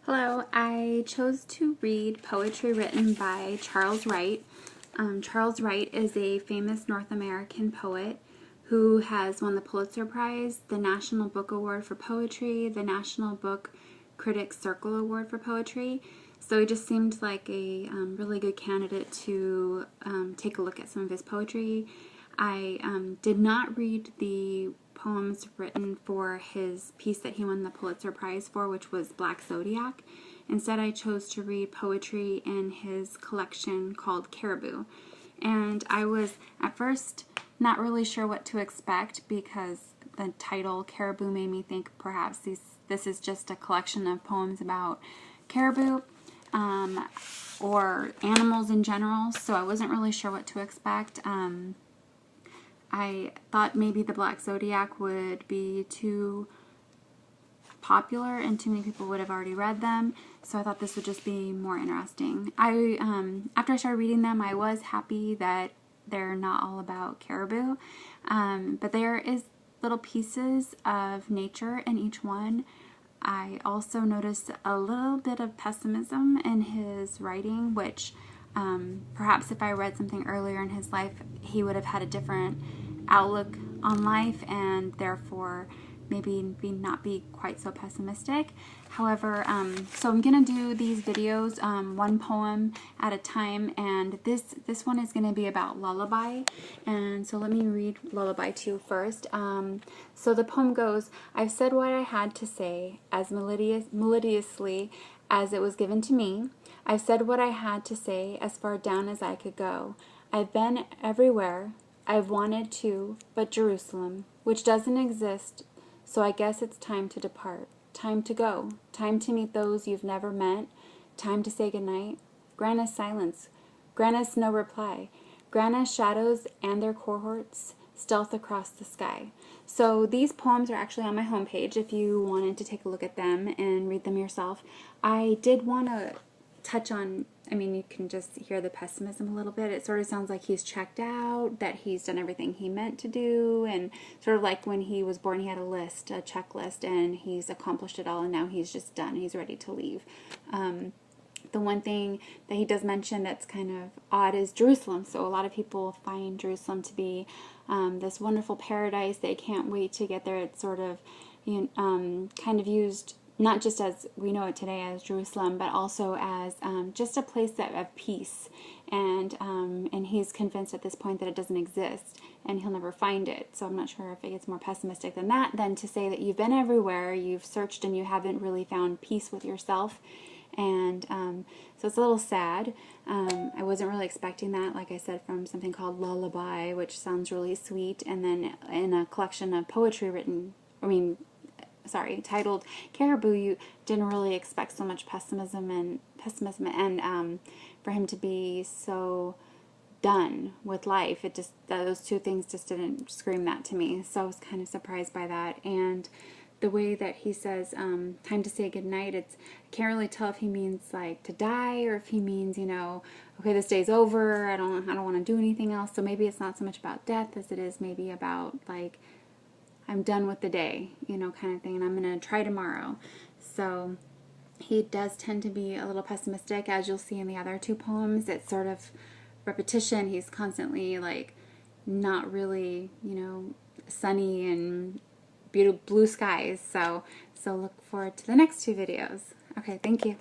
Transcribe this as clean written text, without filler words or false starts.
Hello, I chose to read poetry written by Charles Wright. Charles Wright is a famous North American poet who has won the Pulitzer Prize, the National Book Award for Poetry, the National Book Critics Circle Award for Poetry. So he just seemed like a really good candidate to take a look at some of his poetry. I did not read the poems written for his piece that he won the Pulitzer Prize for, which was Black Zodiac. Instead, I chose to read poetry in his collection called Caribou. And I was at first not really sure what to expect because the title Caribou made me think perhaps this is just a collection of poems about caribou or animals in general, so I wasn't really sure what to expect. I thought maybe the Black Zodiac would be too popular and too many people would have already read them, so I thought this would just be more interesting. After I started reading them, I was happy that they're not all about caribou, but there is little pieces of nature in each one. I also noticed a little bit of pessimism in his writing, which perhaps if I read something earlier in his life, he would have had a different outlook on life and therefore maybe not be quite so pessimistic. However, so I'm gonna do these videos one poem at a time, and this one is gonna be about Lullaby. And so let me read Lullaby to you first. So the poem goes, I've said what I had to say as melodiously as it was given to me. I've said what I had to say as far down as I could go. I've been everywhere I've wanted to, but Jerusalem, which doesn't exist, so I guess it's time to depart. Time to go. Time to meet those you've never met. Time to say goodnight. Grant us silence. Grant us no reply. Grant us shadows and their cohorts stealth across the sky. So these poems are actually on my homepage if you wanted to take a look at them and read them yourself. I did want to touch on, you can just hear the pessimism a little bit. It sort of sounds like he's checked out, that he's done everything he meant to do, and sort of like when he was born, he had a list, a checklist, and he's accomplished it all, and now he's just done. He's ready to leave. The one thing that he does mention that's kind of odd is Jerusalem. So a lot of people find Jerusalem to be this wonderful paradise. They can't wait to get there. It's sort of kind of used not just as we know it today as Jerusalem, but also as just a place of peace. And he's convinced at this point that it doesn't exist and he'll never find it. So I'm not sure if it gets more pessimistic than that, than to say that you've been everywhere, you've searched, and you haven't really found peace with yourself. And so it's a little sad. I wasn't really expecting that, like I said, from something called Lullaby, which sounds really sweet, and then in a collection of poetry titled Caribou, you didn't really expect so much pessimism and for him to be so done with life. It just, those two things just didn't scream that to me. So I was kind of surprised by that. And the way that he says time to say goodnight, I can't really tell if he means like to die or if he means, okay, this day's over, I don't want to do anything else. So maybe it's not so much about death as it is maybe about like I'm done with the day, kind of thing, and I'm going to try tomorrow. So he does tend to be a little pessimistic, as you'll see in the other two poems. It's sort of repetition. He's constantly like not really, sunny and beautiful blue skies. So look forward to the next two videos. Okay, thank you.